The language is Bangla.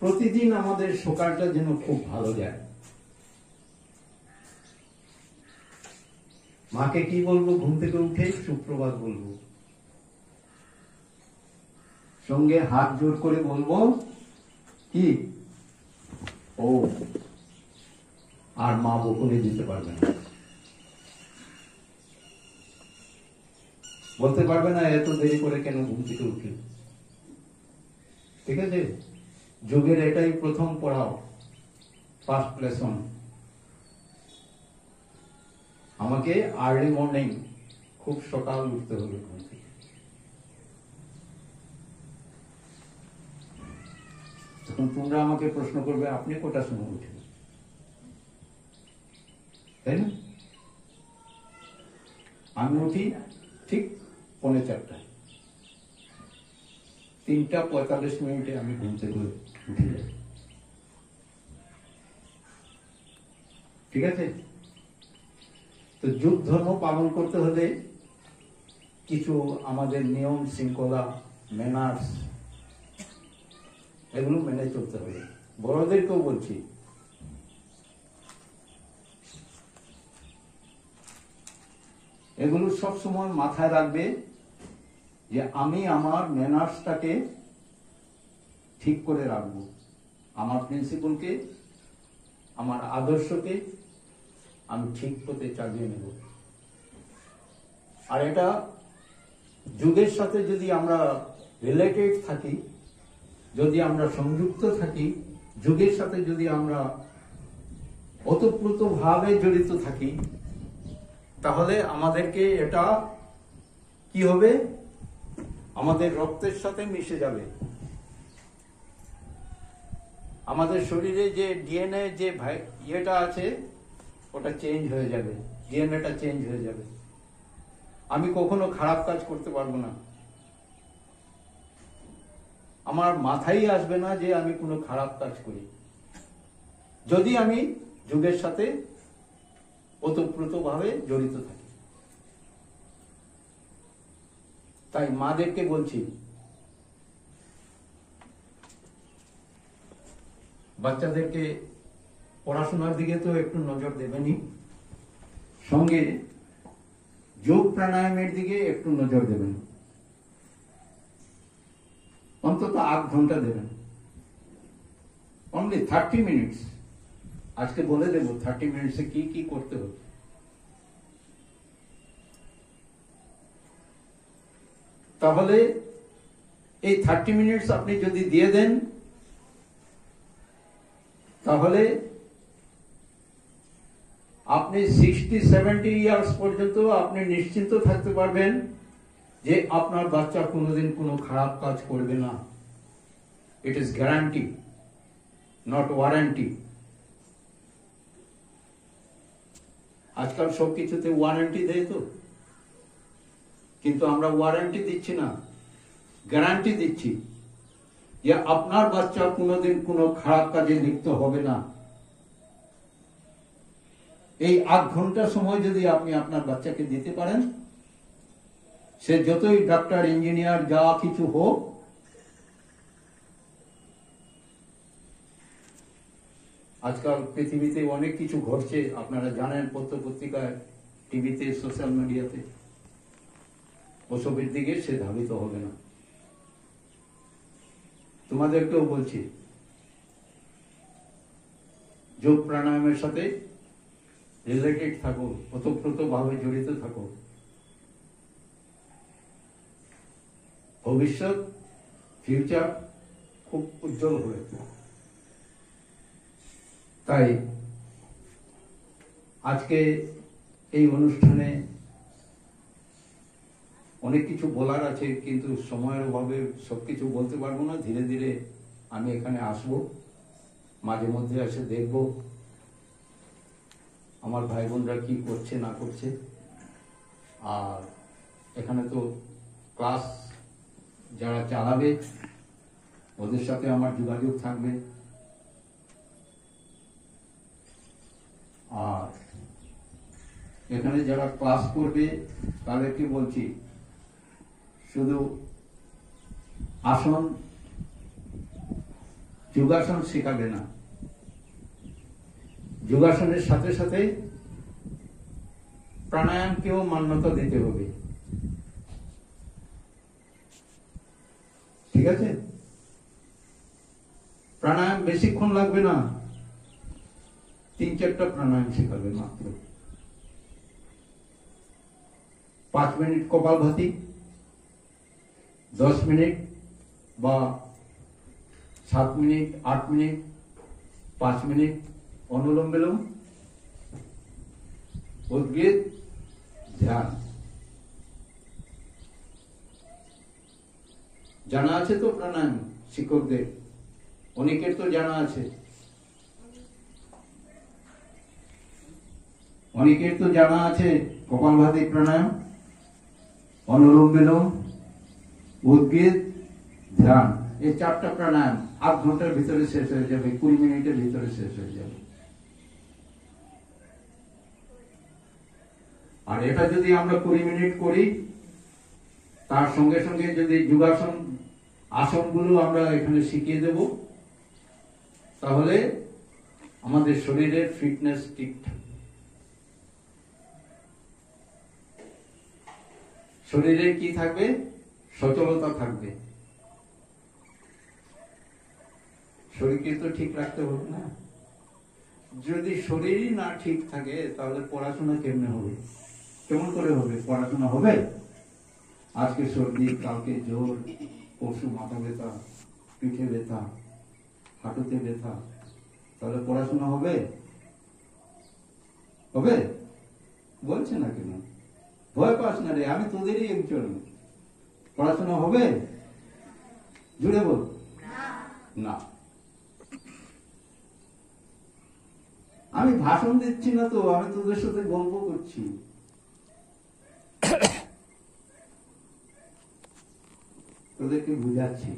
প্রতিদিন আমাদের সকালটা যেন খুব ভালো যায়। মাকে কি বলবো? ঘুম থেকে উঠে সুপ্রভাত বলবো, সঙ্গে হাত জোর করে বলবো কি ও, আর মা বকুনি দিতে পারবে না, বলতে পারবে না এত দেরি করে কেন ঘুম থেকে উঠল। ঠিক আছে, যোগের এটাই প্রথম পড়াও, ফার্স্ট লেসন। আমাকে আর্লি মর্নিং, খুব সকাল উঠতে হবে ঘুম থেকে। তখন তোমরা আমাকে প্রশ্ন করবে আপনি কটার সময় উঠেন, তাই না? আমি উঠি ঠিক 3:45, 3:45 আমি ঘুম থেকে উঠে যাই। ঠিক আছে, তো যুগ ধর্ম পালন করতে হলে কিছু আমাদের নিয়ম শৃঙ্খলা, ম্যানার্স, এগুলো মেনে চলতে হবে। বড়দেরকেও বলছি, এগুলো সব সময় মাথায় রাখবে যে আমি আমার ম্যানার্সটাকে ঠিক করে রাখবো, আমার প্রিন্সিপালকে, আমার আদর্শকে আমি ঠিক পথে চালিয়ে নেব। আর এটা যুগের সাথে যদি আমরা রিলেটেড থাকি, যদি আমরা সংযুক্ত থাকি, যুগের সাথে যদি আমরা ওতপ্রোতভাবে জড়িত থাকি, তাহলে আমাদেরকে এটা কি হবে? আমাদের রক্তের সাথে মিশে যাবে। আমাদের শরীরে যে ডিএনএ যে ইয়েটা আছে ওটা চেঞ্জ হয়ে যাবে, ডিএনএটা চেঞ্জ হয়ে যাবে। আমি কখনো খারাপ কাজ করতে পারবো না, আমার মাথায় আসবে না যে আমি কোনো খারাপ কাজ করি, যদি আমি যুগের সাথে ওতপ্রোতভাবে জড়িত থাকি। তাই মাদেরকে বলছি, বাচ্চাদেরকে পড়াশোনার দিকে তো একটু নজর দেবেনই, সঙ্গে যোগ প্রাণায়ামের দিকে একটু নজর দেবেন, অন্তত 8 ঘন্টা দেবেন, অনলি 30 মিনিটস। আজকে বলে দেব 30 মিনিটসে কি কি করতে হবে। তাহলে এই 30 মিনিটস আপনি যদি দিয়ে দেন, তাহলে আপনি 60-70 ইয়ার্স পর্যন্ত আপনি নিশ্চিন্ত থাকতে পারবেন যে আপনার বাচ্চা কোনোদিন কোনো খারাপ কাজ করবে না। It is guarantee, not warranty. আজকাল সবকিছুতে ওয়ারেন্টি দেয় তো, কিন্তু আমরা ওয়ারেন্টি দিচ্ছি না, গ্যারান্টি দিচ্ছি যে আপনার বাচ্চা কোনোদিন কোনো খারাপ কাজে লিপ্ত হবে না। এই 8 ঘন্টা সময় যদি আপনি আপনার বাচ্চাকে দিতে পারেন, সে যতই ডাক্তার ইঞ্জিনিয়ার যা কিছু হোক, আজকাল পৃথিবীতে অনেক কিছু ঘটছে, আপনারা জানেন, পত্র পত্রিকায়, টিভিতে, সোশ্যাল মিডিয়াতে, ওসবের দিকে সে ধাবিত হবে না। তোমাদেরকেও বলছি, যোগ প্রাণায়ামের সাথে রিলেটেড থাকো, ওতপ্রোতভাবে জড়িত থাকো। ভবিষ্যৎ, ফিউচার খুব উজ্জ্বল হবে। তাই আজকে এই অনুষ্ঠানে অনেক কিছু বলার আছে, কিন্তু সময়ের অভাবে সবকিছু বলতে পারবো না। ধীরে ধীরে আমি এখানে আসব, মাঝে মধ্যে এসে দেখব আমার ভাই বোনরা কি করছে না করছে। আর এখানে তো ক্লাস যারা চালাবে ওদের সাথে আমার যোগাযোগ থাকবে। আর এখানে যারা ক্লাস করবে তাদেরকে বলছি, শুধু আসন যোগাসন শেখাবে না। যোগাসনের সাথে সাথে প্রাণায়ামকেও মান্যতা দিতে হবে। ঠিক আছে? প্রাণায়াম বেশিক্ষণ লাগবে না, 3-4টা প্রাণায়াম শেখাবে মাত্র। 5 মিনিট কপালভাতি, 10 মিনিট বা 7 মিনিট, 8 মিনিট, 5 মিনিট অনুলোম বিলোম, উদ্গীত, ধ্যান। জানা আছে তো প্রাণায়াম শিক্ষকদের? অনেকের তো জানা আছে, অনেকের তো জানা আছে কপালভাতি প্রাণায়াম, অনুলোম বিলোম, উদ্গীত, ধ্যান। এই 4টা প্রাণায়াম 8 ঘন্টার ভিতরে শেষ হয়ে যাবে, 20 মিনিটের ভিতরে শেষ হয়ে যাবে। আর এটা যদি আমরা 20 মিনিট করি, তার সঙ্গে সঙ্গে যদি যোগাসন আসনগুলো আমরা এখানে শিখিয়ে দেব, তাহলে আমাদের শরীরের ফিটনেস ঠিক থাকবে। শরীরে কি থাকবে? সচলতা থাকবে। শরীরকে তো ঠিক রাখতে হবে না। যদি শরীরই না ঠিক থাকে তাহলে পড়াশোনা কেমনে হবে? কেমন করে হবে? পড়াশোনা হবে? আজকে সর্দি, কালকে জ্বর, পরশু মাথা ব্যথা, পিঠে ব্যথা, হাঁটুতে ব্যথা, তাহলে পড়াশোনা হবে? হবে? বলছে না কেন? ভয় পাস না রে, আমি তোদেরই একজন। পড়াশোনা হবে? জুড়ে বল না। আমি ভাষণ দিচ্ছি না তো, আমি তোদের সাথে গল্প করছি। তোদেরকে বুঝাচ্ছি।